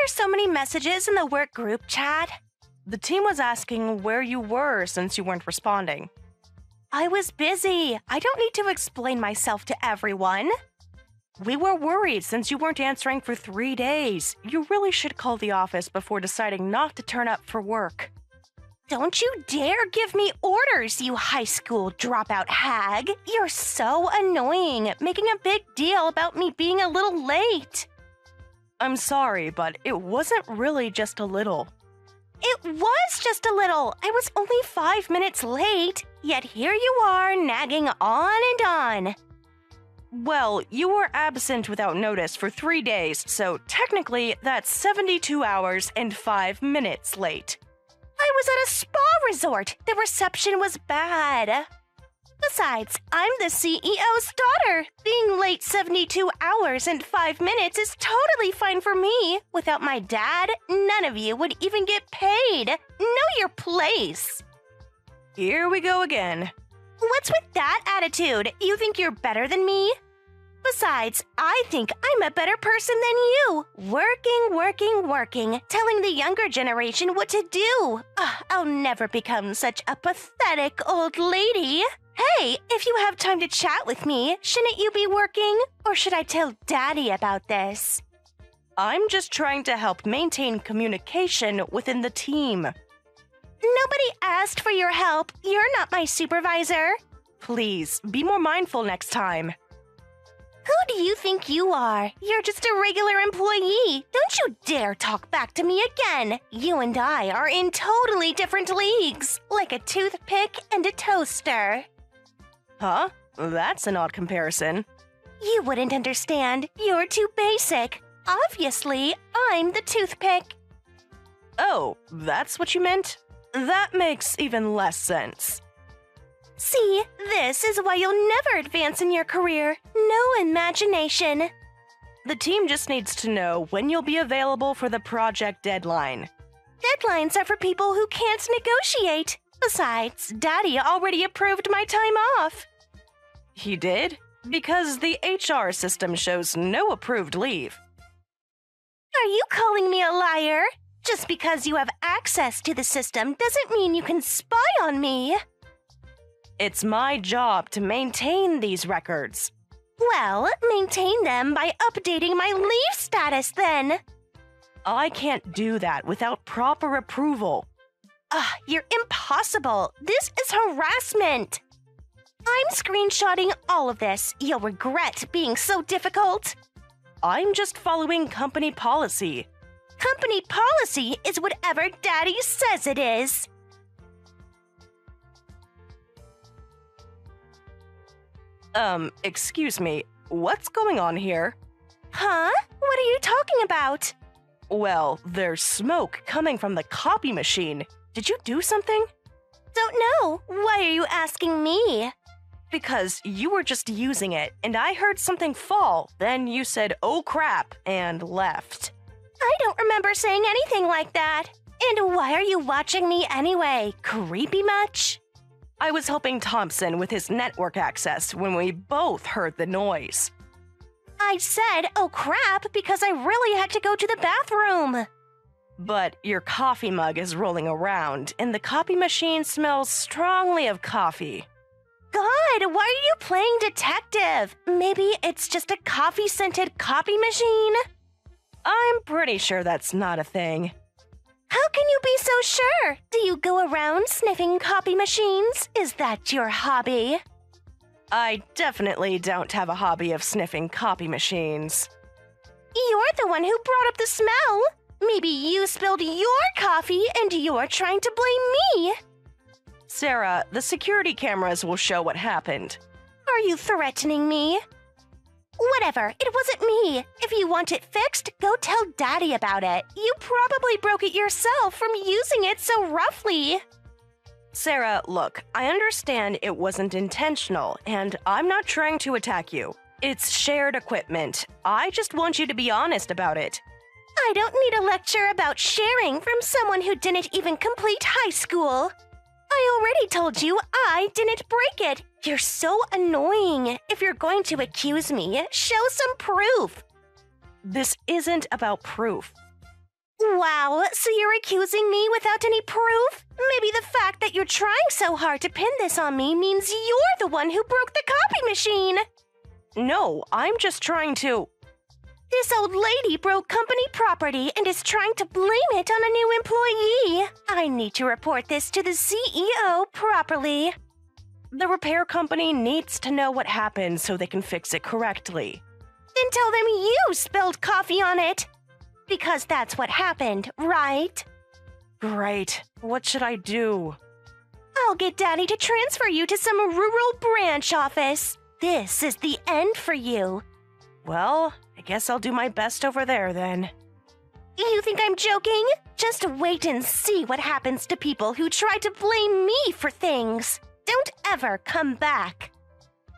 so many messages in the work group chat? The team was asking where you were since you weren't responding. I was busy. I don't need to explain myself to everyone. We were worried since you weren't answering for 3 days. You really should call the office before deciding not to turn up for work. Don't you dare give me orders, you high school dropout hag. You're so annoying, making a big deal about me being a little late. I'm sorry, but it wasn't really just a little. It was just a little. I was only 5 minutes late, yet here you are nagging on and on. Well, you were absent without notice for 3 days, so technically that's 72 hours and 5 minutes late. I was at a spa resort. The reception was bad. Besides, I'm the CEO's daughter. Being late 72 hours and 5 minutes is totally fine for me. Without my dad, none of you would even get paid. Know your place. Here we go again. What's with that attitude? You think you're better than me? Besides, I think I'm a better person than you. Working, telling the younger generation what to do. I'll never become such a pathetic old lady. Hey, if you have time to chat with me, shouldn't you be working? Or should I tell Daddy about this? I'm just trying to help maintain communication within the team. Nobody asked for your help. You're not my supervisor. Please, be more mindful next time. Who do you think you are? You're just a regular employee. Don't you dare talk back to me again. You and I are in totally different leagues, like a toothpick and a toaster. Huh? That's an odd comparison. You wouldn't understand. You're too basic. Obviously, I'm the toothpick. Oh, that's what you meant? That makes even less sense. See, this is why you'll never advance in your career. No imagination. The team just needs to know when you'll be available for the project deadline. Deadlines are for people who can't negotiate. Besides, Daddy already approved my time off. He did? Because the HR system shows no approved leave. Are you calling me a liar? Just because you have access to the system doesn't mean you can spy on me. It's my job to maintain these records. Well, maintain them by updating my leave status then. I can't do that without proper approval. You're impossible. This is harassment. I'm screenshotting all of this. You'll regret being so difficult. I'm just following company policy. Company policy is whatever Daddy says it is. Excuse me, what's going on here? Huh? What are you talking about? Well, there's smoke coming from the copy machine. Did you do something? Don't know. Why are you asking me? Because you were just using it, and I heard something fall. Then you said, "Oh crap," and left. I don't remember saying anything like that. And why are you watching me anyway? Creepy much? I was helping Thompson with his network access when we both heard the noise. I said, "Oh crap," because I really had to go to the bathroom. But your coffee mug is rolling around, and the copy machine smells strongly of coffee. God, why are you playing detective? Maybe it's just a coffee-scented copy machine? I'm pretty sure that's not a thing. How can you be so sure? Do you go around sniffing copy machines? Is that your hobby? I definitely don't have a hobby of sniffing copy machines. You're the one who brought up the smell. Maybe you spilled your coffee and you're trying to blame me. Sarah, the security cameras will show what happened. Are you threatening me? Whatever, it wasn't me. If you want it fixed, go tell Daddy about it. You probably broke it yourself from using it so roughly. Sarah, look, I understand it wasn't intentional, and I'm not trying to attack you. It's shared equipment. I just want you to be honest about it. I don't need a lecture about sharing from someone who didn't even complete high school. I already told you I didn't break it. You're so annoying. If you're going to accuse me, show some proof. This isn't about proof. Wow, so you're accusing me without any proof? Maybe the fact that you're trying so hard to pin this on me means you're the one who broke the copy machine. No, I'm just trying to... This old lady broke company property and is trying to blame it on a new employee. I need to report this to the CEO properly. The repair company needs to know what happened so they can fix it correctly. Then tell them you spilled coffee on it. Because that's what happened, right? Great. What should I do? I'll get Daddy to transfer you to some rural branch office. This is the end for you. Well, I guess I'll do my best over there then. You think I'm joking? Just wait and see what happens to people who try to blame me for things. Don't ever come back.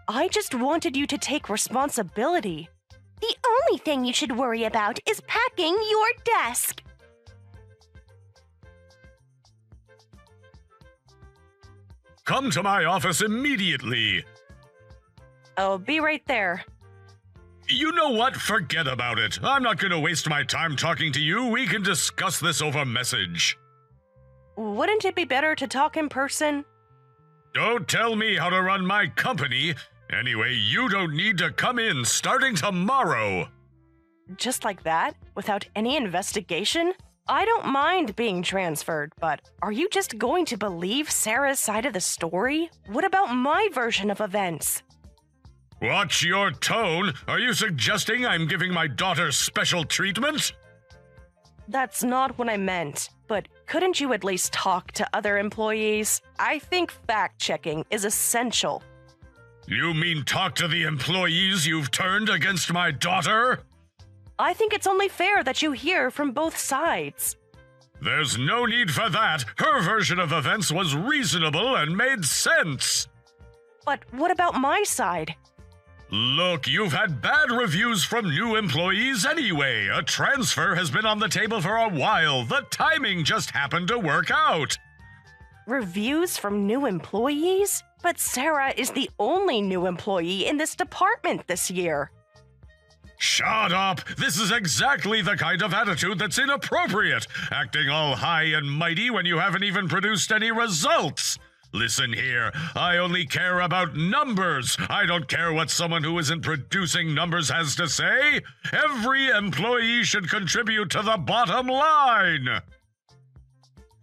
I just wanted you to take responsibility. The only thing you should worry about is packing your desk. Come to my office immediately. I'll be right there. You know what? Forget about it. I'm not going to waste my time talking to you. We can discuss this over message. Wouldn't it be better to talk in person? Don't tell me how to run my company. Anyway, you don't need to come in starting tomorrow. Just like that? Without any investigation? I don't mind being transferred, but are you just going to believe Sarah's side of the story? What about my version of events? Watch your tone. Are you suggesting I'm giving my daughter special treatment? That's not what I meant, but couldn't you at least talk to other employees? I think fact-checking is essential. You mean talk to the employees you've turned against my daughter? I think it's only fair that you hear from both sides. There's no need for that. Her version of events was reasonable and made sense. But what about my side? Look, you've had bad reviews from new employees anyway. A transfer has been on the table for a while. The timing just happened to work out. Reviews from new employees? But Sarah is the only new employee in this department this year. Shut up! This is exactly the kind of attitude that's inappropriate, acting all high and mighty when you haven't even produced any results. Listen here, I only care about numbers. I don't care what someone who isn't producing numbers has to say. Every employee should contribute to the bottom line.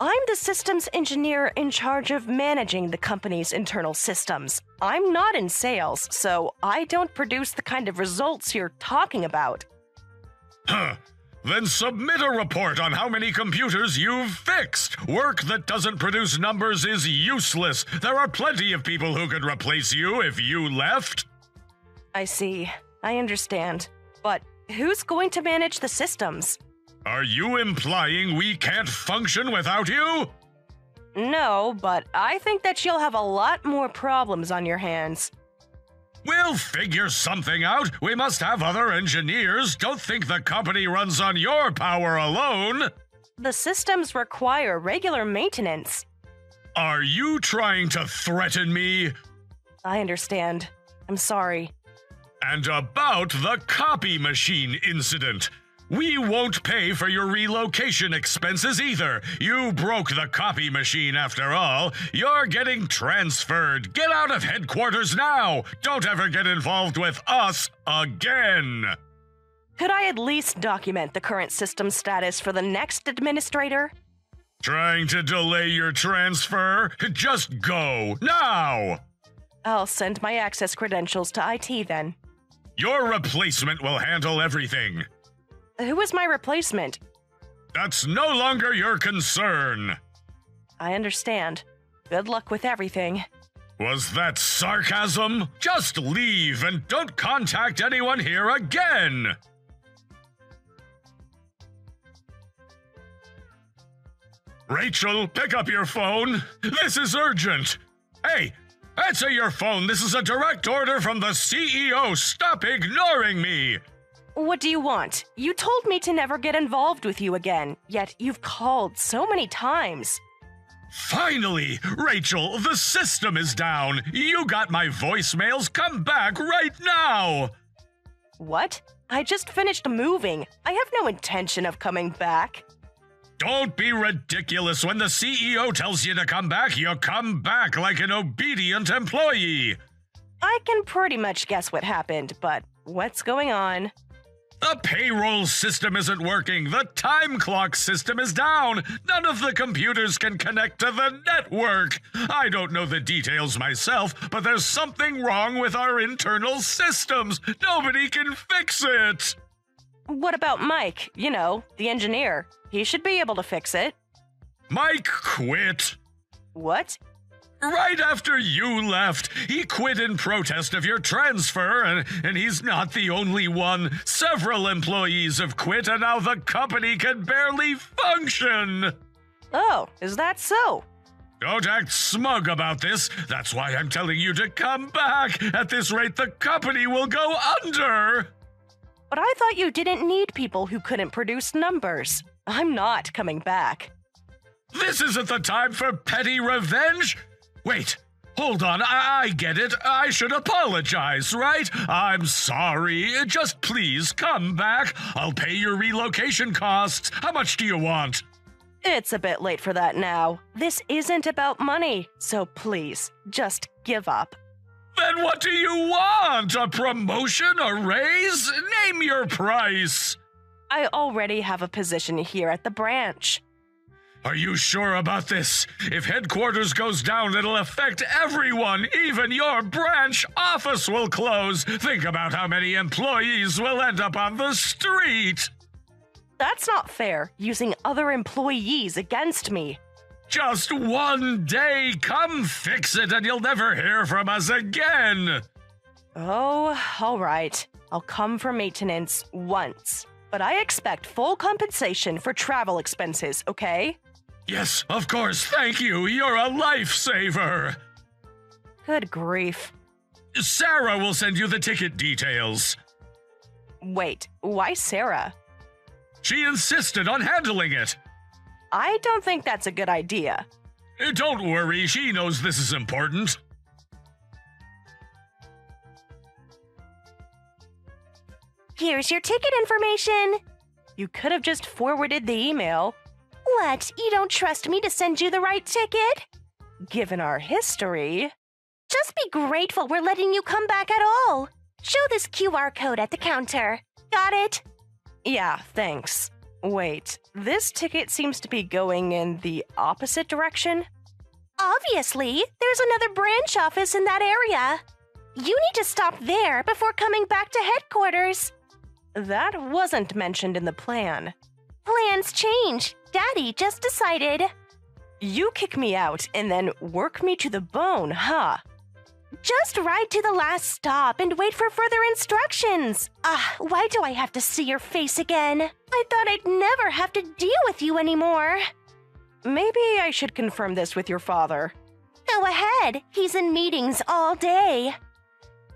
I'm the systems engineer in charge of managing the company's internal systems. I'm not in sales, so I don't produce the kind of results you're talking about. Huh. Then submit a report on how many computers you've fixed. Work that doesn't produce numbers is useless. There are plenty of people who could replace you if you left. I see. I understand. But who's going to manage the systems? Are you implying we can't function without you? No, but I think that you'll have a lot more problems on your hands. We'll figure something out. We must have other engineers. Don't think the company runs on your power alone. The systems require regular maintenance. Are you trying to threaten me? I understand. I'm sorry. And about the copy machine incident. We won't pay for your relocation expenses either. You broke the copy machine after all. You're getting transferred. Get out of headquarters now. Don't ever get involved with us again. Could I at least document the current system status for the next administrator? Trying to delay your transfer? Just go, now! I'll send my access credentials to IT then. Your replacement will handle everything. Who is my replacement? That's no longer your concern. I understand. Good luck with everything. Was that sarcasm? Just leave and don't contact anyone here again! Rachel, pick up your phone. This is urgent. Hey, answer your phone. This is a direct order from the CEO. Stop ignoring me. What do you want? You told me to never get involved with you again, yet you've called so many times. Finally! Rachel, the system is down. You got my voicemails. Come back right now! What? I just finished moving. I have no intention of coming back. Don't be ridiculous. When the CEO tells you to come back, you come back like an obedient employee. I can pretty much guess what happened, but what's going on? The payroll system isn't working. The time clock system is down. None of the computers can connect to the network. I don't know the details myself, but there's something wrong with our internal systems. Nobody can fix it. What about Mike? You know, the engineer. He should be able to fix it. Mike quit. What? Right after you left, he quit in protest of your transfer, and he's not the only one. Several employees have quit, and now the company can barely function. Oh, is that so? Don't act smug about this. That's why I'm telling you to come back. At this rate, the company will go under. But I thought you didn't need people who couldn't produce numbers. I'm not coming back. This isn't the time for petty revenge. Wait, hold on, I get it. I should apologize, right? I'm sorry. Just please come back. I'll pay your relocation costs. How much do you want? It's a bit late for that now. This isn't about money, so please, just give up. Then what do you want? A promotion? A raise? Name your price. I already have a position here at the branch. Are you sure about this? If headquarters goes down, it'll affect everyone. Even your branch office will close. Think about how many employees will end up on the street. That's not fair, using other employees against me. Just one day. Come fix it and you'll never hear from us again. Oh, all right. I'll come for maintenance once. But I expect full compensation for travel expenses, okay? Yes, of course. Thank you. You're a lifesaver. Good grief. Sarah will send you the ticket details. Wait, why Sarah? She insisted on handling it. I don't think that's a good idea. Don't worry, she knows this is important. Here's your ticket information. You could have just forwarded the email. What? You don't trust me to send you the right ticket? Given our history... Just be grateful we're letting you come back at all. Show this QR code at the counter. Got it? Yeah, thanks. Wait, this ticket seems to be going in the opposite direction? Obviously, there's another branch office in that area. You need to stop there before coming back to headquarters. That wasn't mentioned in the plan. Plans change. Daddy just decided. You kick me out and then work me to the bone, huh? Just ride to the last stop and wait for further instructions. Why do I have to see your face again? I thought I'd never have to deal with you anymore. Maybe I should confirm this with your father. Go ahead. He's in meetings all day.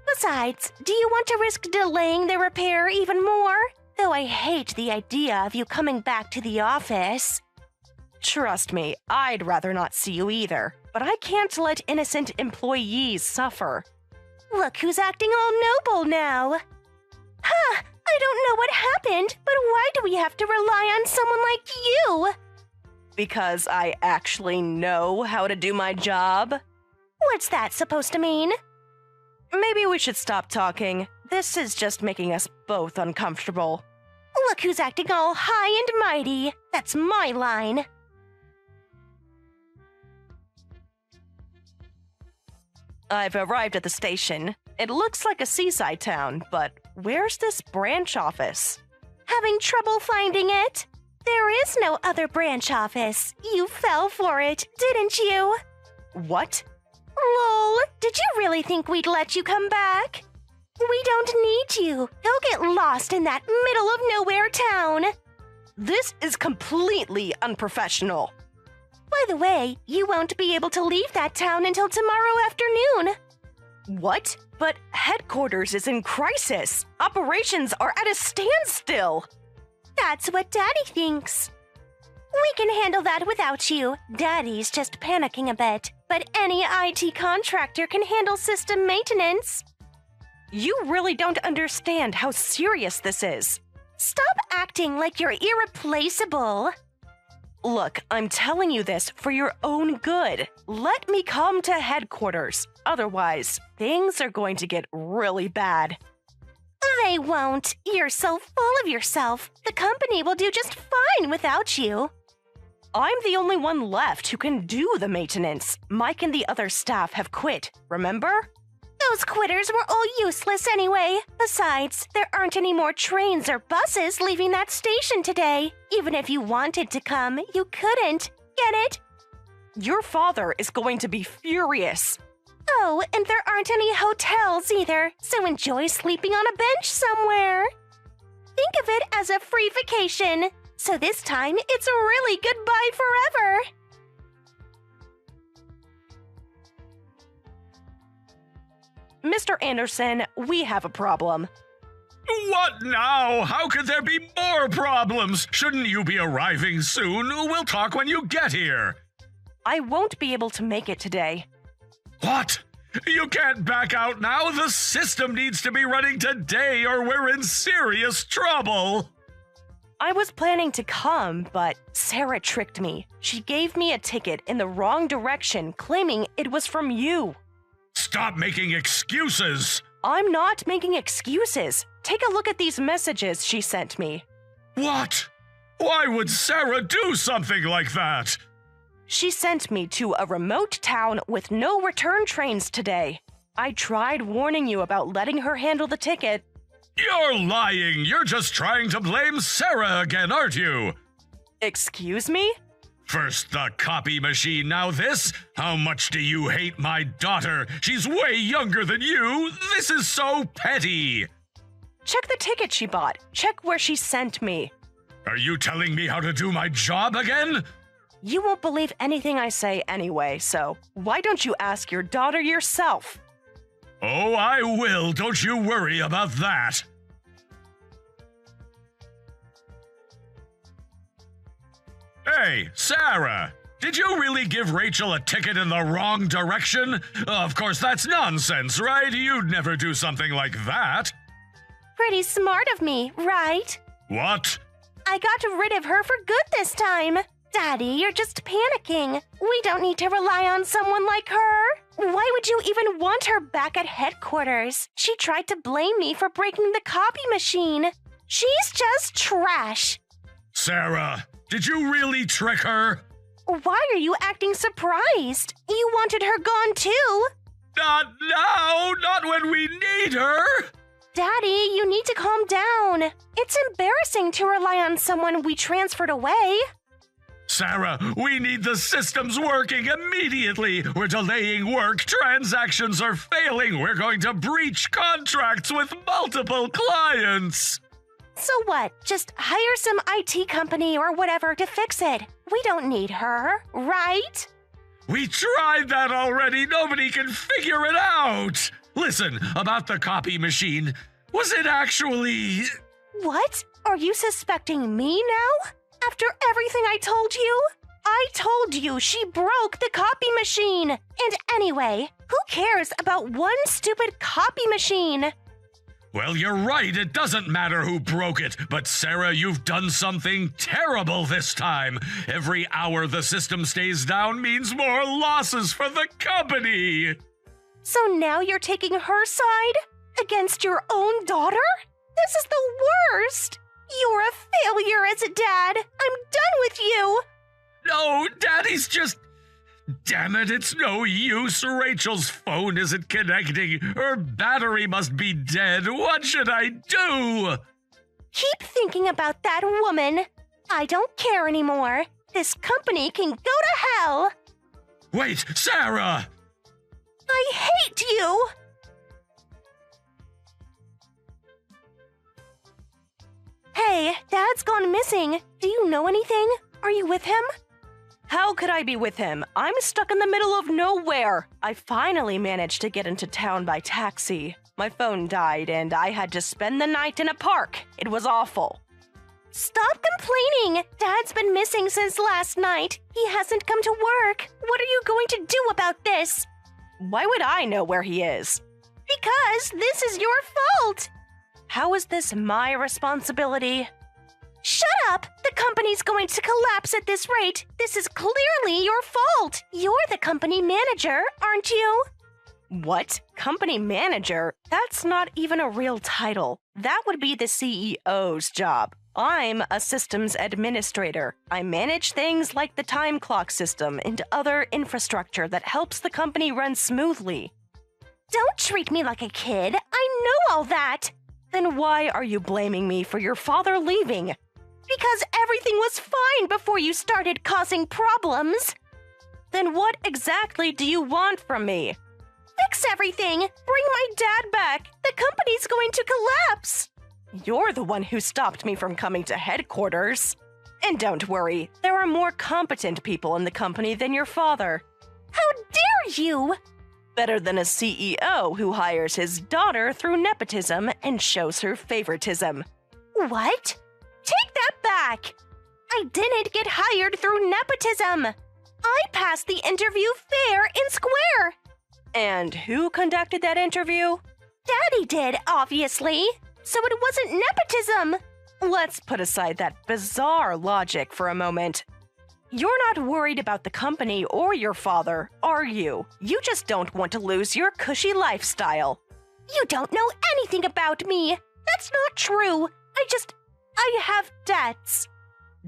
Besides, do you want to risk delaying the repair even more? Though I hate the idea of you coming back to the office. Trust me, I'd rather not see you either. But I can't let innocent employees suffer. Look who's acting all noble now. Huh, I don't know what happened, but why do we have to rely on someone like you? Because I actually know how to do my job. What's that supposed to mean? Maybe we should stop talking. This is just making us both uncomfortable. Look who's acting all high and mighty. That's my line. I've arrived at the station. It looks like a seaside town, but where's this branch office? Having trouble finding it? There is no other branch office. You fell for it, didn't you? What? Lol, did you really think we'd let you come back? We don't need you. Go get lost in that middle of nowhere town. This is completely unprofessional. By the way, you won't be able to leave that town until tomorrow afternoon. What? But headquarters is in crisis. Operations are at a standstill. That's what Daddy thinks. We can handle that without you. Daddy's just panicking a bit, but any IT contractor can handle system maintenance. You really don't understand how serious this is. Stop acting like you're irreplaceable. Look, I'm telling you this for your own good. Let me come to headquarters. Otherwise, things are going to get really bad. They won't. You're so full of yourself. The company will do just fine without you. I'm the only one left who can do the maintenance. Mike and the other staff have quit, remember? Those quitters were all useless anyway. Besides, there aren't any more trains or buses leaving that station today. Even if you wanted to come, you couldn't. Get it? Your father is going to be furious. Oh, and there aren't any hotels either, so enjoy sleeping on a bench somewhere. Think of it as a free vacation. So this time, it's really goodbye forever. Mr. Anderson, we have a problem. What now? How could there be more problems? Shouldn't you be arriving soon? We'll talk when you get here. I won't be able to make it today. What? You can't back out now. The system needs to be running today or we're in serious trouble. I was planning to come, but Sarah tricked me. She gave me a ticket in the wrong direction, claiming it was from you. Stop making excuses. I'm not making excuses. Take a look at these messages she sent me. What? Why would Sarah do something like that? She sent me to a remote town with no return trains today. I tried warning you about letting her handle the ticket. You're lying. You're just trying to blame Sarah again, aren't you? Excuse me? First the copy machine, now this? How much do you hate my daughter? She's way younger than you. This is so petty. Check the ticket she bought. Check where she sent me. Are you telling me how to do my job again? You won't believe anything I say anyway, so why don't you ask your daughter yourself? Oh, I will. Don't you worry about that. Hey, Sarah, did you really give Rachel a ticket in the wrong direction? Of course, that's nonsense, right? You'd never do something like that. Pretty smart of me, right? What? I got rid of her for good this time. Daddy, you're just panicking. We don't need to rely on someone like her. Why would you even want her back at headquarters? She tried to blame me for breaking the copy machine. She's just trash. Sarah, did you really trick her? Why are you acting surprised? You wanted her gone too. Not now, not when we need her. Daddy, you need to calm down. It's embarrassing to rely on someone we transferred away. Sarah, we need the systems working immediately. We're delaying work. Transactions are failing. We're going to breach contracts with multiple clients. So what? Just hire some IT company or whatever to fix it. We don't need her, right? We tried that already. Nobody can figure it out. Listen, about the copy machine. Was it actually... What? Are you suspecting me now? After everything I told you? I told you she broke the copy machine. And anyway, who cares about one stupid copy machine? Well, you're right. It doesn't matter who broke it. But Sarah, you've done something terrible this time. Every hour the system stays down means more losses for the company. So now you're taking her side? Against your own daughter? This is the worst! You're a failure as a dad! I'm done with you! No, Daddy's just... Damn it, it's no use. Rachel's phone isn't connecting. Her battery must be dead. What should I do? Keep thinking about that woman. I don't care anymore. This company can go to hell! Wait, Sarah! I hate you! Hey, Dad's gone missing. Do you know anything? Are you with him? How could I be with him? I'm stuck in the middle of nowhere. I finally managed to get into town by taxi. My phone died and I had to spend the night in a park. It was awful. Stop complaining! Dad's been missing since last night. He hasn't come to work. What are you going to do about this? Why would I know where he is? Because this is your fault! How is this my responsibility? Shut up! The company's going to collapse at this rate. This is clearly your fault. You're the company manager, aren't you? What? Company manager? That's not even a real title. That would be the CEO's job. I'm a systems administrator. I manage things like the time clock system and other infrastructure that helps the company run smoothly. Don't treat me like a kid. I know all that. Then why are you blaming me for your father leaving? Because everything was fine before you started causing problems. Then what exactly do you want from me? Fix everything! Bring my dad back! The company's going to collapse! You're the one who stopped me from coming to headquarters. And don't worry, there are more competent people in the company than your father. How dare you! Better than a CEO who hires his daughter through nepotism and shows her favoritism. What? Take that back! I didn't get hired through nepotism! I passed the interview fair and square! And who conducted that interview? Daddy did, obviously. So it wasn't nepotism. Let's put aside that bizarre logic for a moment. You're not worried about the company or your father, are you? You just don't want to lose your cushy lifestyle. You don't know anything about me. That's not true. I have debts.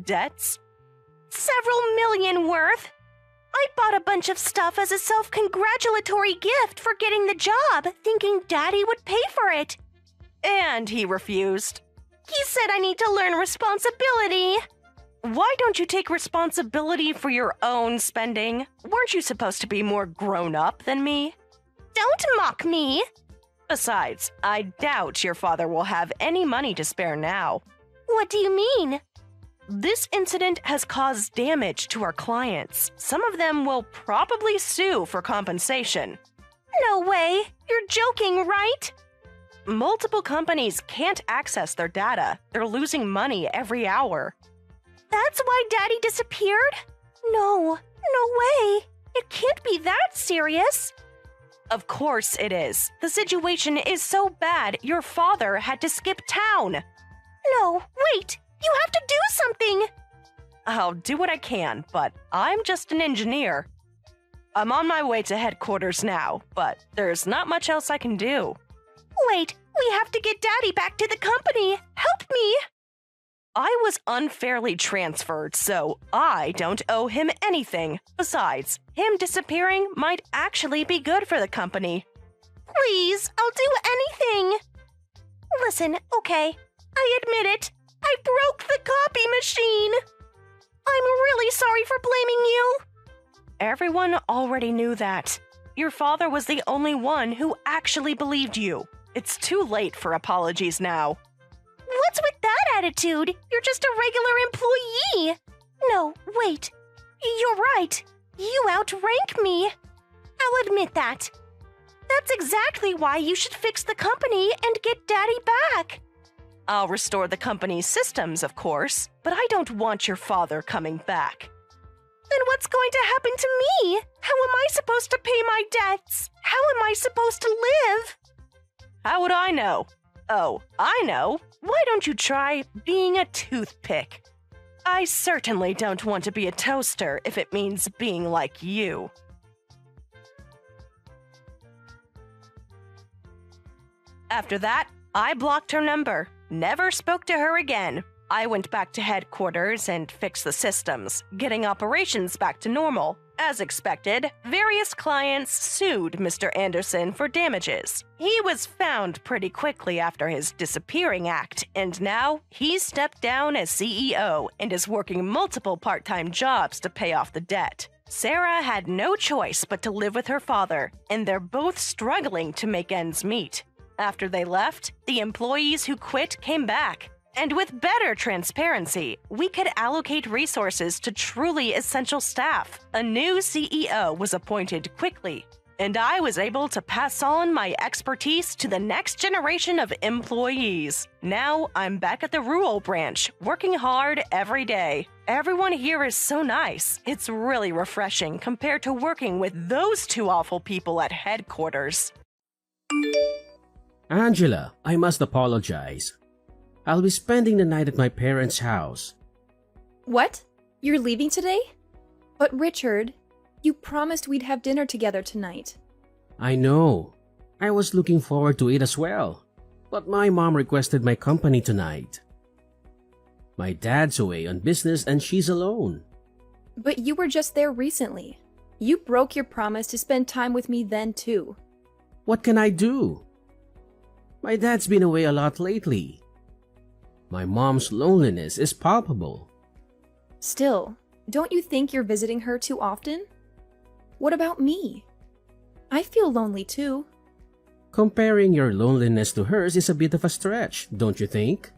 Debts? Several million worth. I bought a bunch of stuff as a self-congratulatory gift for getting the job, thinking Daddy would pay for it. And he refused. He said I need to learn responsibility. Why don't you take responsibility for your own spending? Weren't you supposed to be more grown-up than me? Don't mock me. Besides, I doubt your father will have any money to spare now. What do you mean? This incident has caused damage to our clients. Some of them will probably sue for compensation. No way! You're joking, right? Multiple companies can't access their data. They're losing money every hour. That's why Daddy disappeared? No way. It can't be that serious. Of course it is. The situation is so bad, your father had to skip town. No, wait. You have to do something! I'll do what I can, but I'm just an engineer. I'm on my way to headquarters now, but there's not much else I can do. Wait, we have to get Daddy back to the company. Help me! I was unfairly transferred, so I don't owe him anything. Besides, him disappearing might actually be good for the company. Please, I'll do anything. Listen, okay, I admit it. I broke the copy machine. I'm really sorry for blaming you. Everyone already knew that. Your father was the only one who actually believed you. It's too late for apologies now. What's with that attitude? You're just a regular employee. No, wait. You're right. You outrank me. I'll admit that. That's exactly why you should fix the company and get Daddy back. I'll restore the company's systems, of course, but I don't want your father coming back. Then what's going to happen to me? How am I supposed to pay my debts? How am I supposed to live? How would I know? Oh, I know. Why don't you try being a toothpick? I certainly don't want to be a toaster if it means being like you. After that, I blocked her number. Never spoke to her again. I went back to headquarters and fixed the systems, getting operations back to normal. As expected, various clients sued Mr. Anderson for damages. He was found pretty quickly after his disappearing act, and now he's stepped down as CEO and is working multiple part-time jobs to pay off the debt. Sarah had no choice but to live with her father, and they're both struggling to make ends meet. After they left, the employees who quit came back. And with better transparency, we could allocate resources to truly essential staff. A new CEO was appointed quickly, and I was able to pass on my expertise to the next generation of employees. Now I'm back at the rural branch, working hard every day. Everyone here is so nice. It's really refreshing compared to working with those two awful people at headquarters. Angela, I must apologize. I'll be spending the night at my parents' house. What? You're leaving today? But Richard, you promised we'd have dinner together tonight. I know. I was looking forward to it as well. But my mom requested my company tonight. My dad's away on business and she's alone. But you were just there recently. You broke your promise to spend time with me then too. What can I do? My dad's been away a lot lately. My mom's loneliness is palpable. Still, don't you think you're visiting her too often? What about me? I feel lonely too. Comparing your loneliness to hers is a bit of a stretch, don't you think?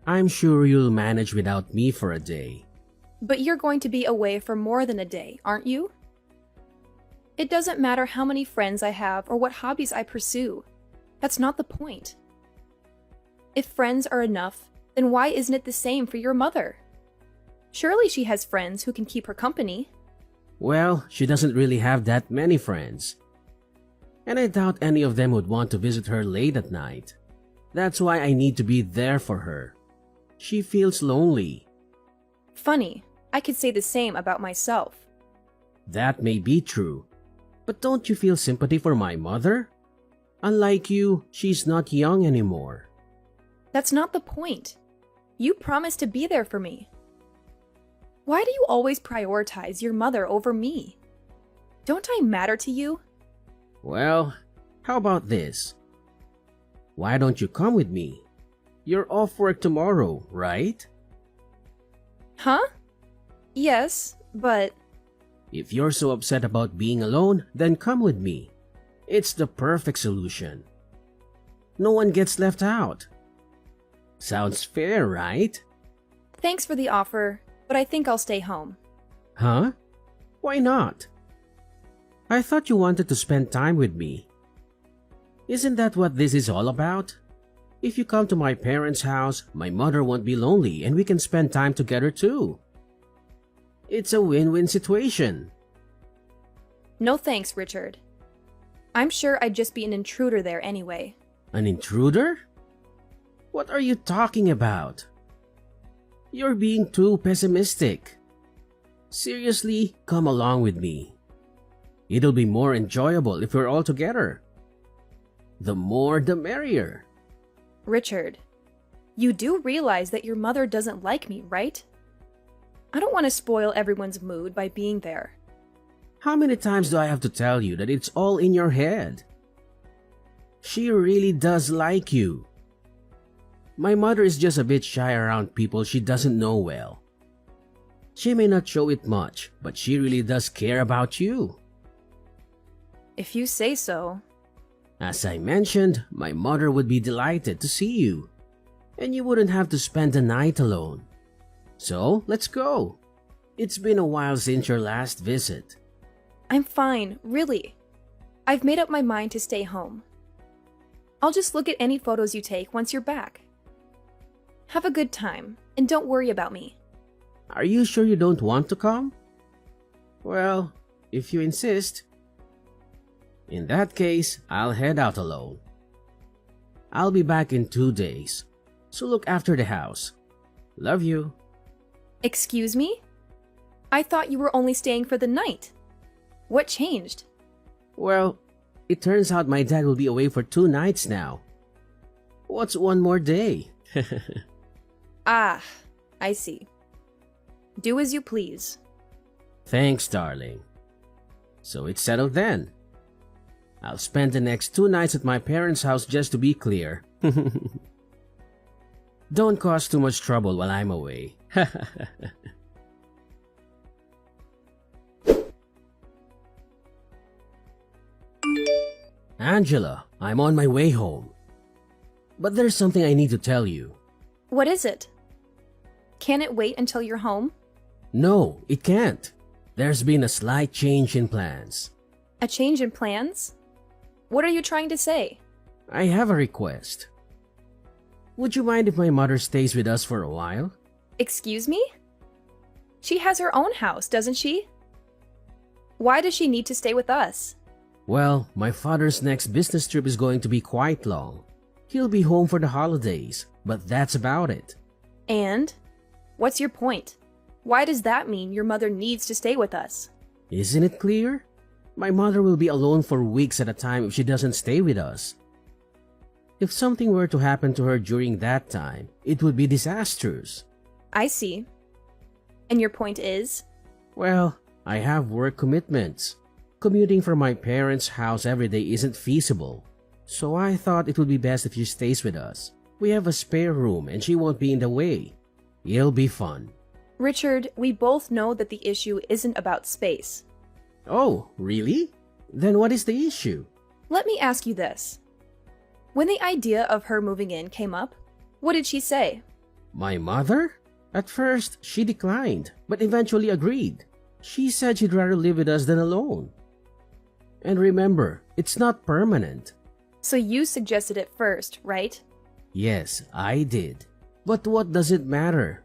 I'm sure you'll manage without me for a day. But you're going to be away for more than a day, aren't you? It doesn't matter how many friends I have or what hobbies I pursue. That's not the point. If friends are enough, then why isn't it the same for your mother? Surely she has friends who can keep her company. Well, she doesn't really have that many friends. And I doubt any of them would want to visit her late at night. That's why I need to be there for her. She feels lonely. Funny, I could say the same about myself. That may be true. But don't you feel sympathy for my mother? Unlike you, she's not young anymore. That's not the point. You promised to be there for me. Why do you always prioritize your mother over me? Don't I matter to you? Well, how about this? Why don't you come with me? You're off work tomorrow, right? Huh? Yes, but... If you're so upset about being alone, then come with me. It's the perfect solution. No one gets left out. Sounds fair, right? Thanks for the offer, but I think I'll stay home. Huh? Why not? I thought you wanted to spend time with me. Isn't that what this is all about? If you come to my parents' house, my mother won't be lonely and we can spend time together too. It's a win-win situation. No thanks, Richard. I'm sure I'd just be an intruder there anyway. An intruder? What are you talking about? You're being too pessimistic. Seriously, come along with me. It'll be more enjoyable if we're all together. The more the merrier. Richard, you do realize that your mother doesn't like me, right? I don't want to spoil everyone's mood by being there. How many times do I have to tell you that it's all in your head? She really does like you. My mother is just a bit shy around people she doesn't know well. She may not show it much, but she really does care about you. If you say so. As I mentioned, my mother would be delighted to see you, and you wouldn't have to spend the night alone. So, let's go. It's been a while since your last visit. I'm fine, really. I've made up my mind to stay home. I'll just look at any photos you take once you're back. Have a good time, and don't worry about me. Are you sure you don't want to come? Well, if you insist. In that case, I'll head out alone. I'll be back in 2 days, so look after the house. Love you. Excuse me? I thought you were only staying for the night. What changed? Well, it turns out my dad will be away for 2 nights now. What's one more day? Ah, I see. Do as you please. Thanks, darling. So it's settled then. I'll spend the next 2 nights at my parents' house just to be clear. Don't cause too much trouble while I'm away. Angela, I'm on my way home. But there's something I need to tell you. What is it? Can it wait until you're home? No, it can't. There's been a slight change in plans. A change in plans? What are you trying to say? I have a request. Would you mind if my mother stays with us for a while? Excuse me? She has her own house, doesn't she? Why does she need to stay with us? Well, my father's next business trip is going to be quite long. He'll be home for the holidays, but that's about it. And? What's your point? Why does that mean your mother needs to stay with us? Isn't it clear? My mother will be alone for weeks at a time if she doesn't stay with us. If something were to happen to her during that time, it would be disastrous. I see. And your point is? Well, I have work commitments. Commuting from my parents' house every day isn't feasible. So I thought it would be best if she stays with us. We have a spare room and she won't be in the way. It'll be fun. Richard, we both know that the issue isn't about space. Oh, really? Then what is the issue? Let me ask you this. When the idea of her moving in came up, what did she say? My mother? At first, she declined, but eventually agreed. She said she'd rather live with us than alone. And remember, it's not permanent. So you suggested it first, right? Yes, I did. But what does it matter?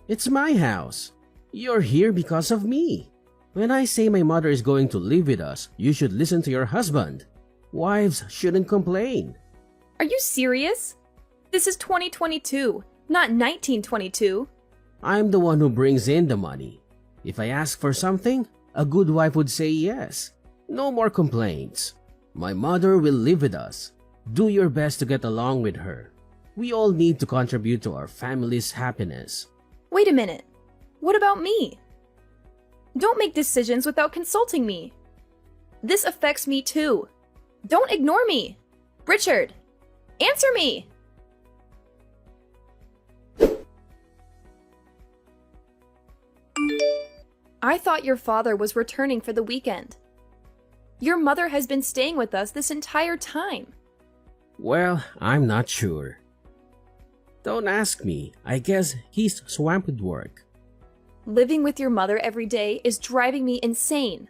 It's my house. You're here because of me. When I say my mother is going to live with us, you should listen to your husband. Wives shouldn't complain. Are you serious? This is 2022, not 1922. I'm the one who brings in the money. If I ask for something, a good wife would say yes. No more complaints. My mother will live with us. Do your best to get along with her. We all need to contribute to our family's happiness. Wait a minute. What about me? Don't make decisions without consulting me. This affects me too. Don't ignore me. Richard, answer me. I thought your father was returning for the weekend. Your mother has been staying with us this entire time. Well, I'm not sure. Don't ask me. I guess he's swamped with work. Living with your mother every day is driving me insane.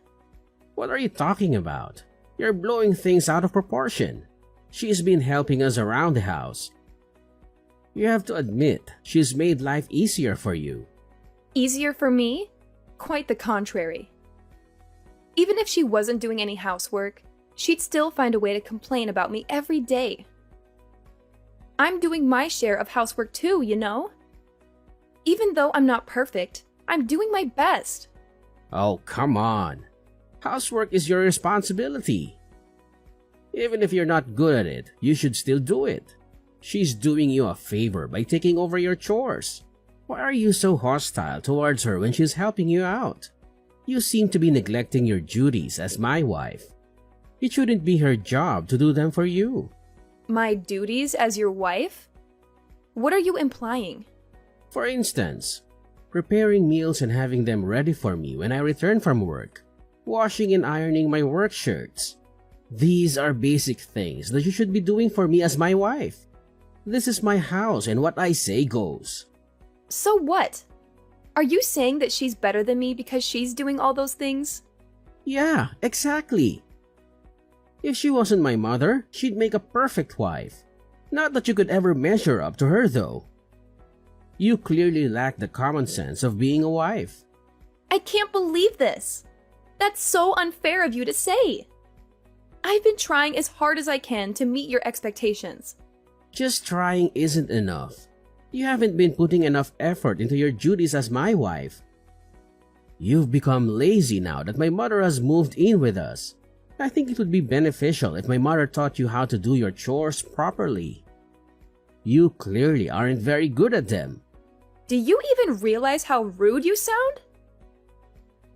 What are you talking about? You're blowing things out of proportion. She's been helping us around the house. You have to admit, she's made life easier for you. Easier for me? Quite the contrary. Even if she wasn't doing any housework, she'd still find a way to complain about me every day. I'm doing my share of housework too, you know? Even though I'm not perfect, I'm doing my best. Oh, come on. Housework is your responsibility. Even if you're not good at it, you should still do it. She's doing you a favor by taking over your chores. Why are you so hostile towards her when she's helping you out? You seem to be neglecting your duties as my wife. It shouldn't be her job to do them for you. My duties as your wife? What are you implying? For instance, preparing meals and having them ready for me when I return from work. Washing and ironing my work shirts. These are basic things that you should be doing for me as my wife. This is my house and what I say goes. So what? Are you saying that she's better than me because she's doing all those things? Yeah, exactly. If she wasn't my mother, she'd make a perfect wife. Not that you could ever measure up to her though. You clearly lack the common sense of being a wife. I can't believe this. That's so unfair of you to say. I've been trying as hard as I can to meet your expectations. Just trying isn't enough. You haven't been putting enough effort into your duties as my wife. You've become lazy now that my mother has moved in with us. I think it would be beneficial if my mother taught you how to do your chores properly. You clearly aren't very good at them. Do you even realize how rude you sound?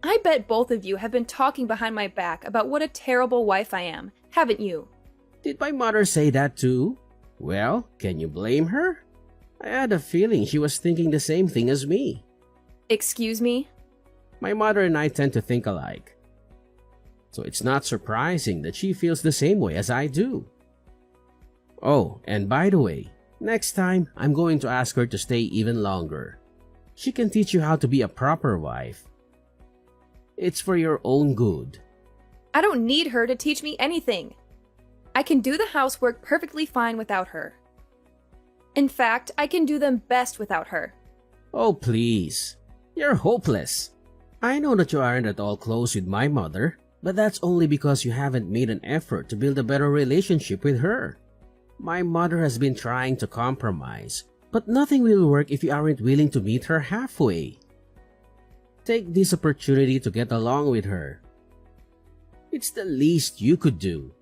I bet both of you have been talking behind my back about what a terrible wife I am, haven't you? Did my mother say that too? Well, can you blame her? I had a feeling she was thinking the same thing as me. Excuse me? My mother and I tend to think alike. So it's not surprising that she feels the same way as I do. Oh, and by the way, next time I'm going to ask her to stay even longer. She can teach you how to be a proper wife. It's for your own good. I don't need her to teach me anything. I can do the housework perfectly fine without her. In fact, I can do them best without her. Oh, please. You're hopeless. I know that you aren't at all close with my mother, but that's only because you haven't made an effort to build a better relationship with her. My mother has been trying to compromise, but nothing will work if you aren't willing to meet her halfway. Take this opportunity to get along with her. It's the least you could do.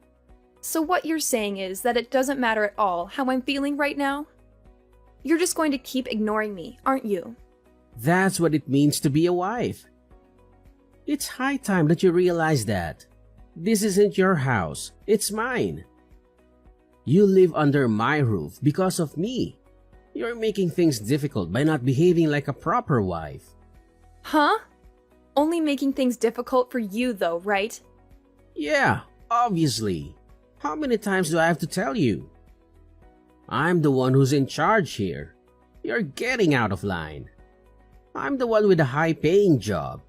So what you're saying is that it doesn't matter at all how I'm feeling right now? You're just going to keep ignoring me, aren't you? That's what it means to be a wife. It's high time that you realize that. This isn't your house, it's mine. You live under my roof because of me. You're making things difficult by not behaving like a proper wife. Huh? Only making things difficult for you though, right? Yeah, obviously. How many times do I have to tell you? I'm the one who's in charge here. You're getting out of line. I'm the one with a high-paying job.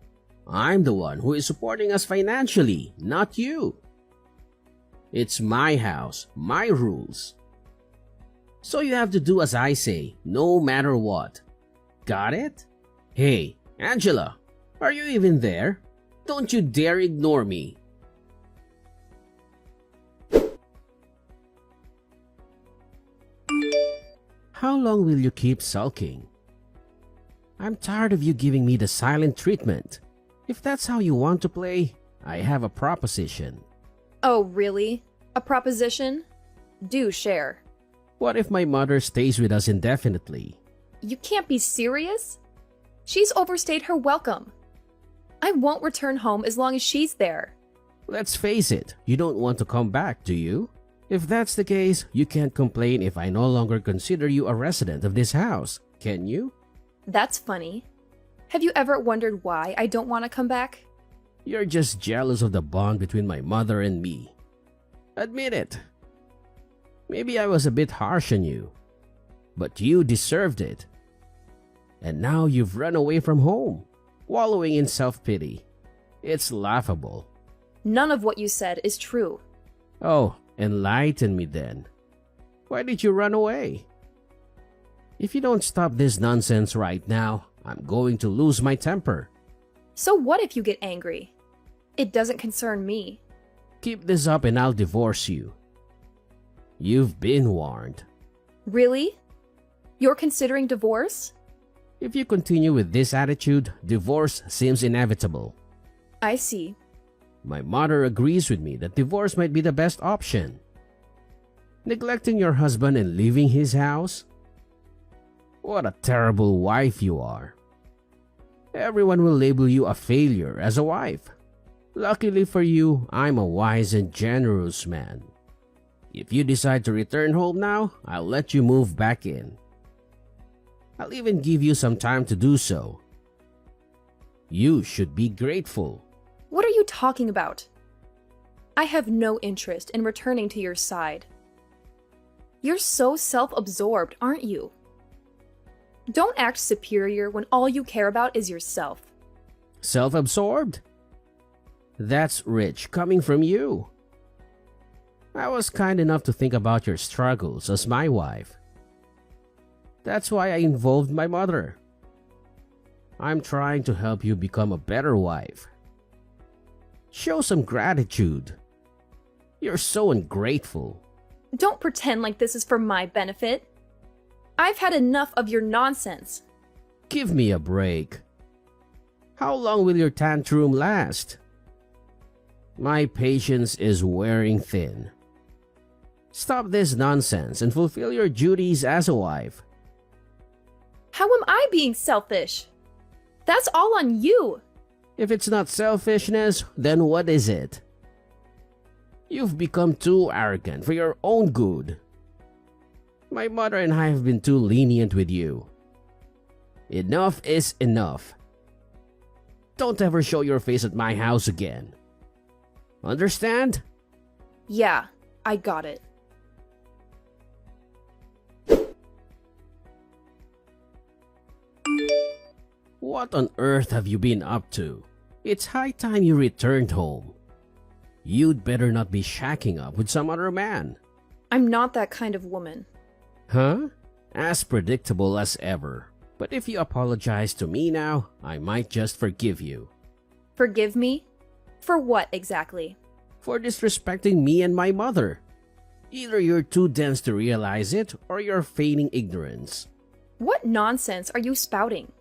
I'm the one who is supporting us financially, not you. It's my house, my rules. So you have to do as I say, no matter what. Got it? Hey, Angela, are you even there? Don't you dare ignore me. How long will you keep sulking? I'm tired of you giving me the silent treatment. If that's how you want to play, I have a proposition. Oh, really? A proposition? Do share. What if my mother stays with us indefinitely? You can't be serious? She's overstayed her welcome. I won't return home as long as she's there. Let's face it, you don't want to come back, do you? If that's the case, you can't complain if I no longer consider you a resident of this house, can you? That's funny. Have you ever wondered why I don't want to come back? You're just jealous of the bond between my mother and me. Admit it. Maybe I was a bit harsh on you, but you deserved it. And now you've run away from home, wallowing in self-pity. It's laughable. None of what you said is true. Oh, enlighten me then. Why did you run away? If you don't stop this nonsense right now, I'm going to lose my temper. So what if you get angry? It doesn't concern me. Keep this up and I'll divorce you. You've been warned. Really? You're considering divorce? If you continue with this attitude, divorce seems inevitable. I see. My mother agrees with me that divorce might be the best option. Neglecting your husband and leaving his house? What a terrible wife you are. Everyone will label you a failure as a wife. Luckily for you, I'm a wise and generous man. If you decide to return home now, I'll let you move back in. I'll even give you some time to do so. You should be grateful. What are you talking about? I have no interest in returning to your side. You're so self-absorbed, aren't you? Don't act superior when all you care about is yourself. Self-absorbed? That's rich coming from you. I was kind enough to think about your struggles as my wife. That's why I involved my mother. I'm trying to help you become a better wife. Show some gratitude. You're so ungrateful. Don't pretend like this is for my benefit. I've had enough of your nonsense. Give me a break. How long will your tantrum last? My patience is wearing thin. Stop this nonsense and fulfill your duties as a wife. How am I being selfish? That's all on you. If it's not selfishness, then what is it? You've become too arrogant for your own good. My mother and I have been too lenient with you. Enough is enough. Don't ever show your face at my house again. Understand? Yeah, I got it. What on earth have you been up to? It's high time you returned home. You'd better not be shacking up with some other man. I'm not that kind of woman. Huh? As predictable as ever. But if you apologize to me now, I might just forgive you. Forgive me? For what exactly? For disrespecting me and my mother. Either you're too dense to realize it, or you're feigning ignorance. What nonsense are you spouting?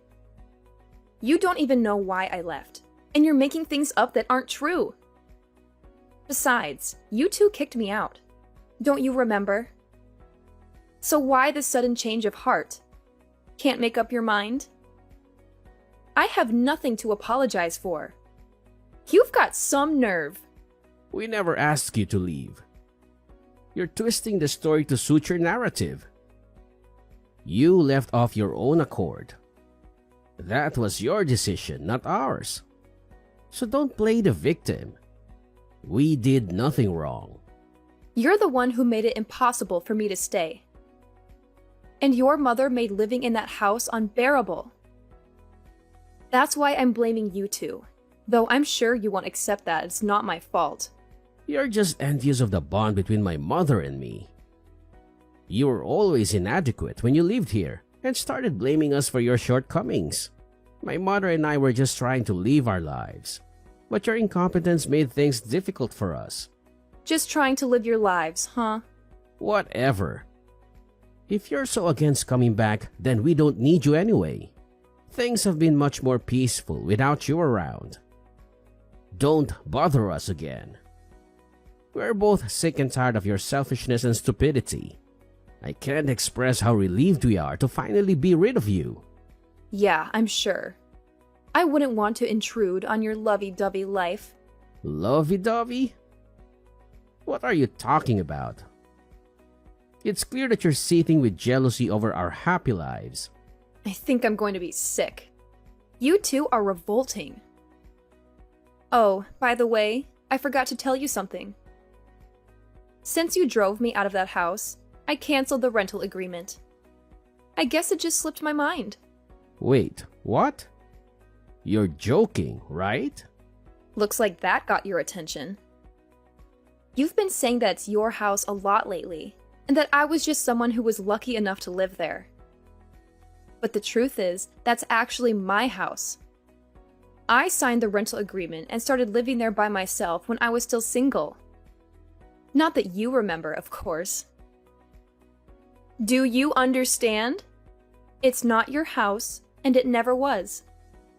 You don't even know why I left, and you're making things up that aren't true. Besides, you two kicked me out. Don't you remember? So why this sudden change of heart? Can't make up your mind? I have nothing to apologize for. You've got some nerve. We never asked you to leave. You're twisting the story to suit your narrative. You left off your own accord. That was your decision, not ours. So don't play the victim. We did nothing wrong. You're the one who made it impossible for me to stay. And your mother made living in that house unbearable. That's why I'm blaming you two, though I'm sure you won't accept that it's not my fault. You're just envious of the bond between my mother and me. You were always inadequate when you lived here and started blaming us for your shortcomings. My mother and I were just trying to live our lives, but your incompetence made things difficult for us. Just trying to live your lives, huh? Whatever. If you're so against coming back, then we don't need you anyway. Things have been much more peaceful without you around. Don't bother us again. We're both sick and tired of your selfishness and stupidity. I can't express how relieved we are to finally be rid of you. Yeah, I'm sure. I wouldn't want to intrude on your lovey-dovey life. Lovey-dovey? What are you talking about? It's clear that you're seething with jealousy over our happy lives. I think I'm going to be sick. You two are revolting. Oh, by the way, I forgot to tell you something. Since you drove me out of that house, I canceled the rental agreement. I guess it just slipped my mind. Wait, what? You're joking, right? Looks like that got your attention. You've been saying that it's your house a lot lately, and that I was just someone who was lucky enough to live there. But the truth is, that's actually my house. I signed the rental agreement and started living there by myself when I was still single. Not that you remember, of course. Do you understand? It's not your house, and it never was.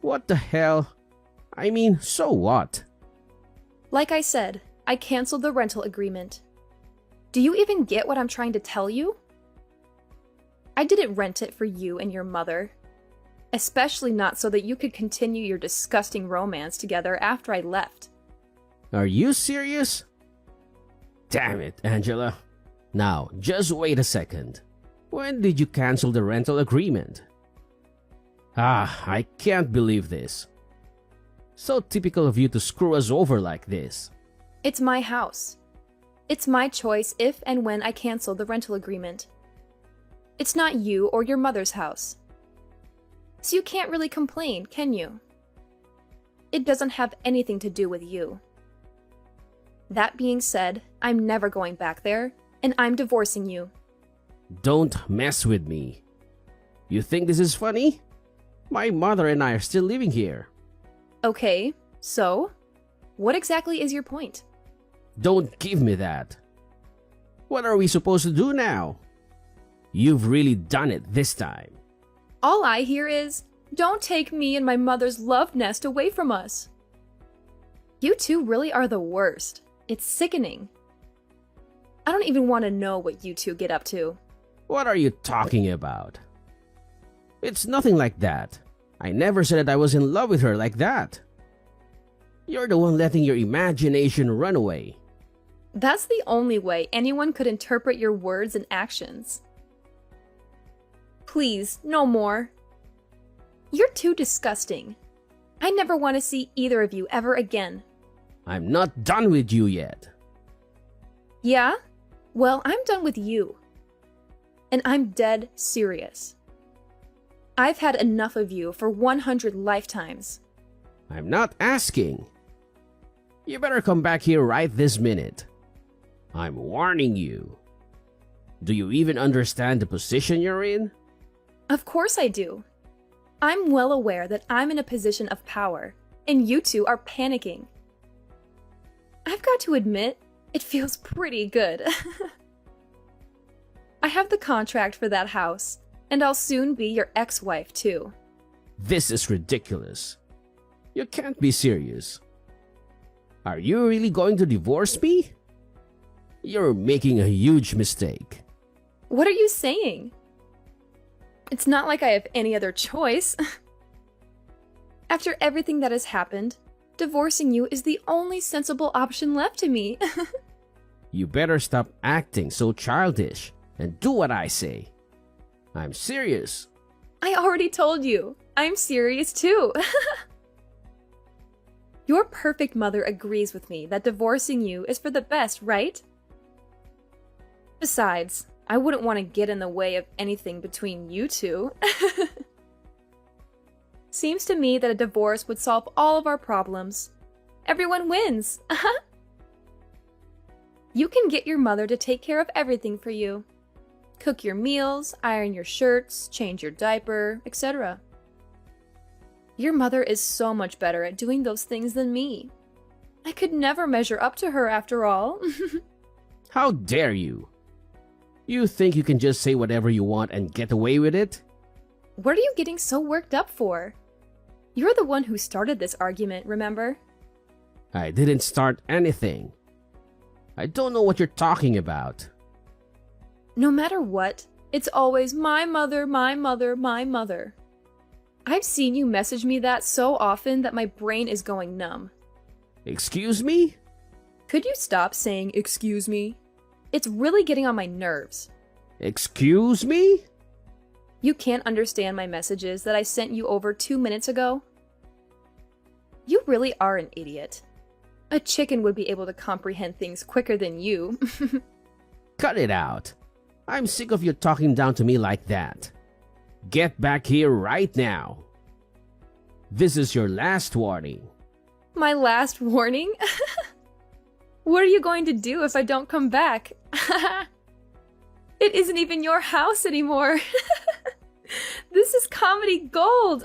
What the hell? I mean, so what? Like I said, I canceled the rental agreement. Do you even get what I'm trying to tell you? I didn't rent it for you and your mother. Especially not so that you could continue your disgusting romance together after I left. Are you serious? Damn it, Angela. Now, just wait a second. When did you cancel the rental agreement? I can't believe this. So typical of you to screw us over like this. It's my house. It's my choice if and when I cancel the rental agreement. It's not you or your mother's house. So you can't really complain, can you? It doesn't have anything to do with you. That being said, I'm never going back there, and I'm divorcing you. Don't mess with me. You think this is funny? My mother and I are still living here. Okay, so? What exactly is your point? Don't give me that. What are we supposed to do now? You've really done it this time. All I hear is, don't take me and my mother's love nest away from us. You two really are the worst. It's sickening. I don't even want to know what you two get up to. What are you talking about? It's nothing like that. I never said that I was in love with her like that. You're the one letting your imagination run away. That's the only way anyone could interpret your words and actions. Please, no more. You're too disgusting. I never want to see either of you ever again. I'm not done with you yet. Yeah? Well, I'm done with you. And I'm dead serious. I've had enough of you for 100 lifetimes. I'm not asking. You better come back here right this minute. I'm warning you. Do you even understand the position you're in? Of course I do. I'm well aware that I'm in a position of power, and you two are panicking. I've got to admit, it feels pretty good. I have the contract for that house, and I'll soon be your ex-wife too. This is ridiculous. You can't be serious. Are you really going to divorce me? You're making a huge mistake. What are you saying? It's not like I have any other choice. After everything that has happened, divorcing you is the only sensible option left to me. You better stop acting so childish and do what I say. I'm serious. I already told you. I'm serious too. Your perfect mother agrees with me that divorcing you is for the best, right? Besides, I wouldn't want to get in the way of anything between you two. Seems to me that a divorce would solve all of our problems. Everyone wins. You can get your mother to take care of everything for you. Cook your meals, iron your shirts, change your diaper, etc. Your mother is so much better at doing those things than me. I could never measure up to her after all. How dare you? You think you can just say whatever you want and get away with it? What are you getting so worked up for? You're the one who started this argument, remember? I didn't start anything. I don't know what you're talking about. No matter what, it's always my mother, my mother, my mother. I've seen you message me that so often that my brain is going numb. Excuse me? Could you stop saying excuse me? It's really getting on my nerves. Excuse me? You can't understand my messages that I sent you over 2 minutes ago? You really are an idiot. A chicken would be able to comprehend things quicker than you. Cut it out. I'm sick of you talking down to me like that. Get back here right now. This is your last warning. My last warning? What are you going to do if I don't come back? It isn't even your house anymore. This is comedy gold.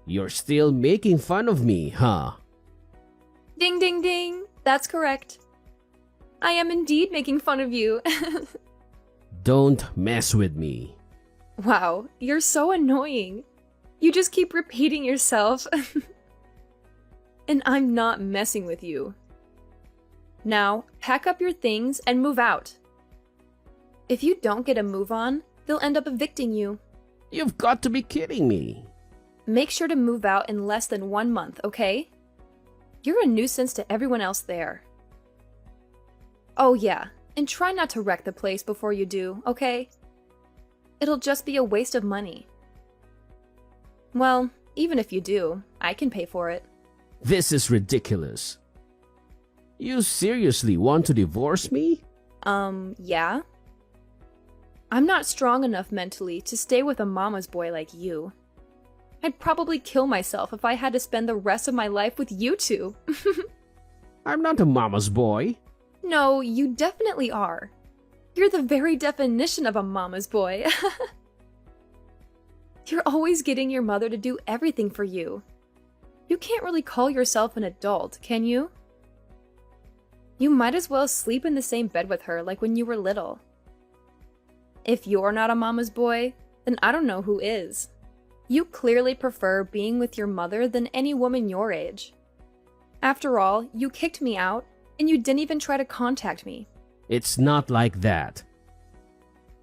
You're still making fun of me, huh? Ding ding ding. That's correct. I am indeed making fun of you. Don't mess with me. Wow, you're so annoying. You just keep repeating yourself. And I'm not messing with you. Now, pack up your things and move out. If you don't get a move on, they'll end up evicting you. You've got to be kidding me. Make sure to move out in less than 1 month, okay? You're a nuisance to everyone else there. Oh yeah, and try not to wreck the place before you do, okay? It'll just be a waste of money. Well, even if you do, I can pay for it. This is ridiculous. You seriously want to divorce me? Yeah? I'm not strong enough mentally to stay with a mama's boy like you. I'd probably kill myself if I had to spend the rest of my life with you two. I'm not a mama's boy. No, you definitely are. You're the very definition of a mama's boy. You're always getting your mother to do everything for you. You can't really call yourself an adult, can you? You might as well sleep in the same bed with her like when you were little. If you're not a mama's boy, then I don't know who is. You clearly prefer being with your mother than any woman your age. After all, you kicked me out, and you didn't even try to contact me. It's not like that.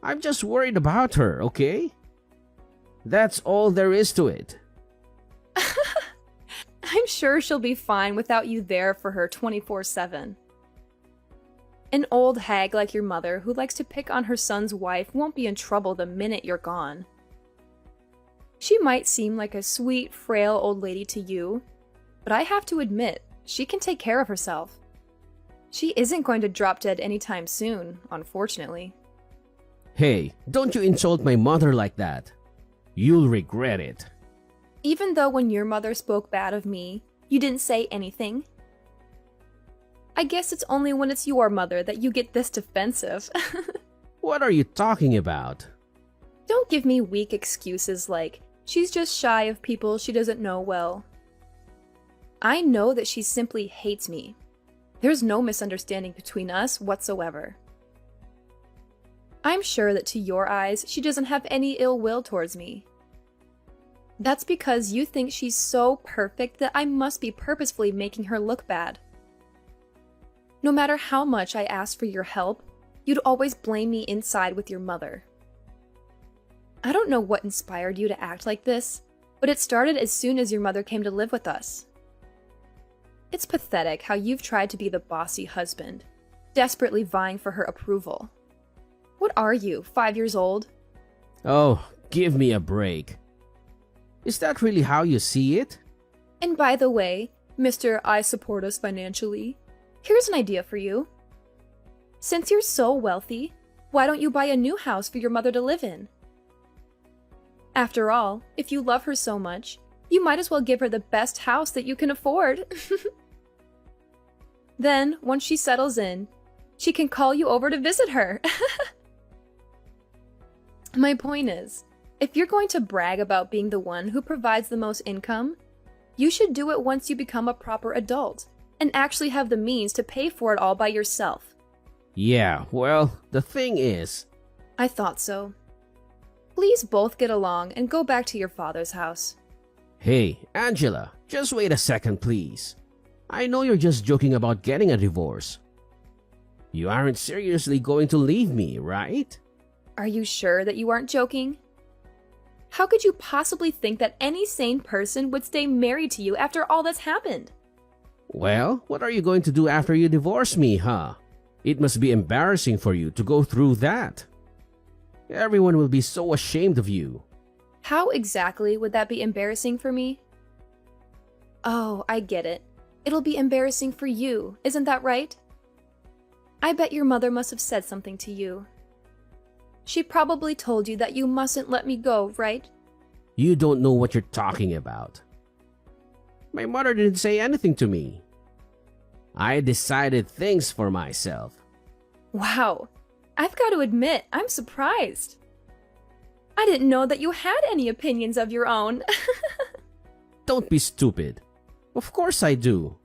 I'm just worried about her, okay? That's all there is to it. I'm sure she'll be fine without you there for her 24/7. An old hag like your mother who likes to pick on her son's wife won't be in trouble the minute you're gone. She might seem like a sweet, frail old lady to you, but I have to admit, she can take care of herself. She isn't going to drop dead anytime soon, unfortunately. Hey, don't you insult my mother like that. You'll regret it. Even though when your mother spoke bad of me, you didn't say anything. I guess it's only when it's your mother that you get this defensive. What are you talking about? Don't give me weak excuses like, she's just shy of people she doesn't know well. I know that she simply hates me. There's no misunderstanding between us whatsoever. I'm sure that to your eyes, she doesn't have any ill will towards me. That's because you think she's so perfect that I must be purposefully making her look bad. No matter how much I asked for your help, you'd always blame me inside with your mother. I don't know what inspired you to act like this, but it started as soon as your mother came to live with us. It's pathetic how you've tried to be the bossy husband, desperately vying for her approval. What are you, 5 years old? Oh, give me a break. Is that really how you see it? And by the way, Mr. I support us financially, here's an idea for you. Since you're so wealthy, why don't you buy a new house for your mother to live in? After all, if you love her so much, you might as well give her the best house that you can afford. Then, once she settles in, she can call you over to visit her. My point is, if you're going to brag about being the one who provides the most income, you should do it once you become a proper adult and actually have the means to pay for it all by yourself. Yeah, well, the thing is... I thought so. Please both get along and go back to your father's house. Hey, Angela, just wait a second, please. I know you're just joking about getting a divorce. You aren't seriously going to leave me, right? Are you sure that you aren't joking? How could you possibly think that any sane person would stay married to you after all that's happened? Well, what are you going to do after you divorce me, huh? It must be embarrassing for you to go through that. Everyone will be so ashamed of you. How exactly would that be embarrassing for me? Oh, I get it. It'll be embarrassing for you, isn't that right? I bet your mother must have said something to you. She probably told you that you mustn't let me go, right? You don't know what you're talking about. My mother didn't say anything to me. I decided things for myself. Wow. I've got to admit, I'm surprised. I didn't know that you had any opinions of your own. Don't be stupid. Of course I do.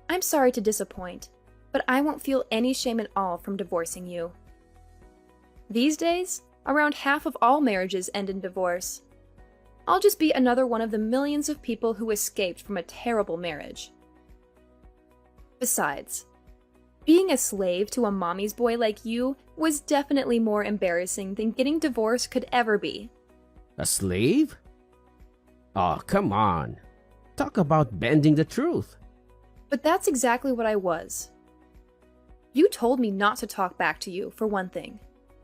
I'm sorry to disappoint, but I won't feel any shame at all from divorcing you. These days, around half of all marriages end in divorce. I'll just be another one of the millions of people who escaped from a terrible marriage. Besides, being a slave to a mommy's boy like you was definitely more embarrassing than getting divorced could ever be. A slave? Oh, come on. Talk about bending the truth. But that's exactly what I was. You told me not to talk back to you, for one thing.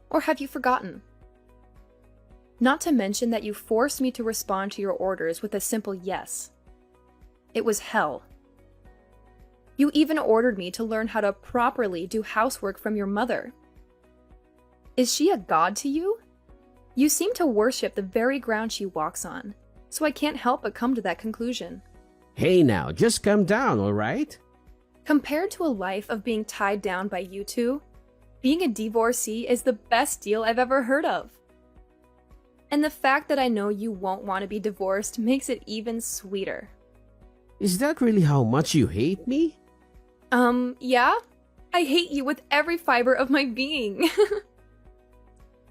Or have you forgotten? Not to mention that you forced me to respond to your orders with a simple yes. It was hell. You even ordered me to learn how to properly do housework from your mother. Is she a god to you? You seem to worship the very ground she walks on, so I can't help but come to that conclusion. Hey now, just calm down, alright? Compared to a life of being tied down by you two, being a divorcee is the best deal I've ever heard of. And the fact that I know you won't want to be divorced makes it even sweeter. Is that really how much you hate me? Yeah? I hate you with every fiber of my being.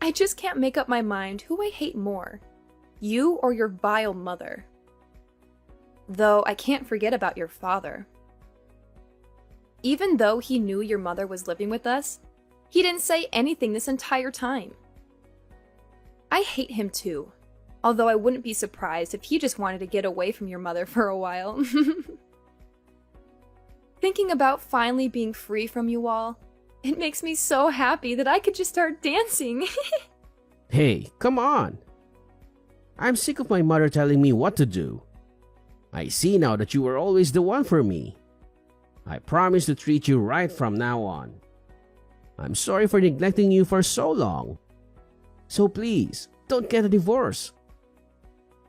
I just can't make up my mind who I hate more, you or your vile mother. Though I can't forget about your father. Even though he knew your mother was living with us, he didn't say anything this entire time. I hate him too, although I wouldn't be surprised if he just wanted to get away from your mother for a while. Thinking about finally being free from you all, it makes me so happy that I could just start dancing. Hey, come on. I'm sick of my mother telling me what to do. I see now that you were always the one for me. I promise to treat you right from now on. I'm sorry for neglecting you for so long. So please, don't get a divorce.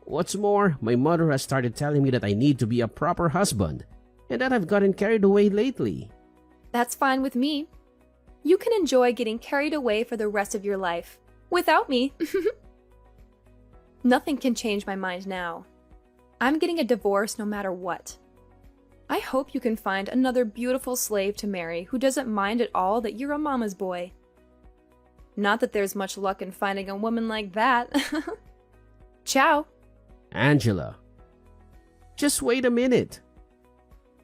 What's more, my mother has started telling me that I need to be a proper husband and that I've gotten carried away lately. That's fine with me. You can enjoy getting carried away for the rest of your life. Without me. Nothing can change my mind now. I'm getting a divorce no matter what. I hope you can find another beautiful slave to marry who doesn't mind at all that you're a mama's boy. Not that there's much luck in finding a woman like that. Ciao. Angela, just wait a minute.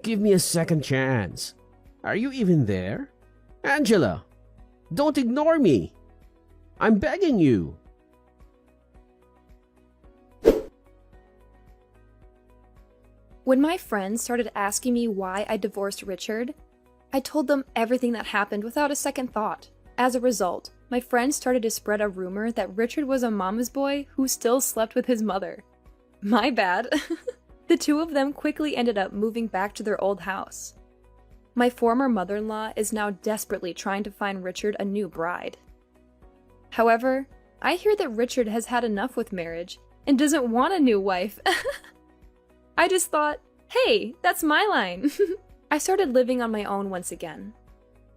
Give me a second chance. Are you even there? Angela, don't ignore me. I'm begging you. When my friends started asking me why I divorced Richard, I told them everything that happened without a second thought. As a result, my friends started to spread a rumor that Richard was a mama's boy who still slept with his mother. My bad. The two of them quickly ended up moving back to their old house. My former mother-in-law is now desperately trying to find Richard a new bride. However, I hear that Richard has had enough with marriage and doesn't want a new wife. I just thought, hey, that's my line. I started living on my own once again.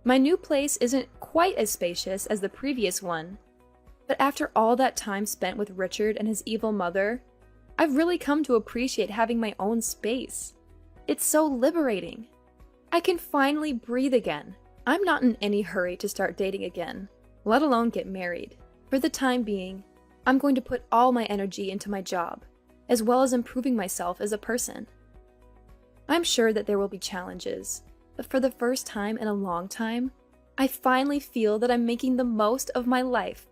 My new place isn't quite as spacious as the previous one, but after all that time spent with Richard and his evil mother, I've really come to appreciate having my own space. It's so liberating. I can finally breathe again. I'm not in any hurry to start dating again, let alone get married. For the time being, I'm going to put all my energy into my job, as well as improving myself as a person. I'm sure that there will be challenges, but for the first time in a long time, I finally feel that I'm making the most of my life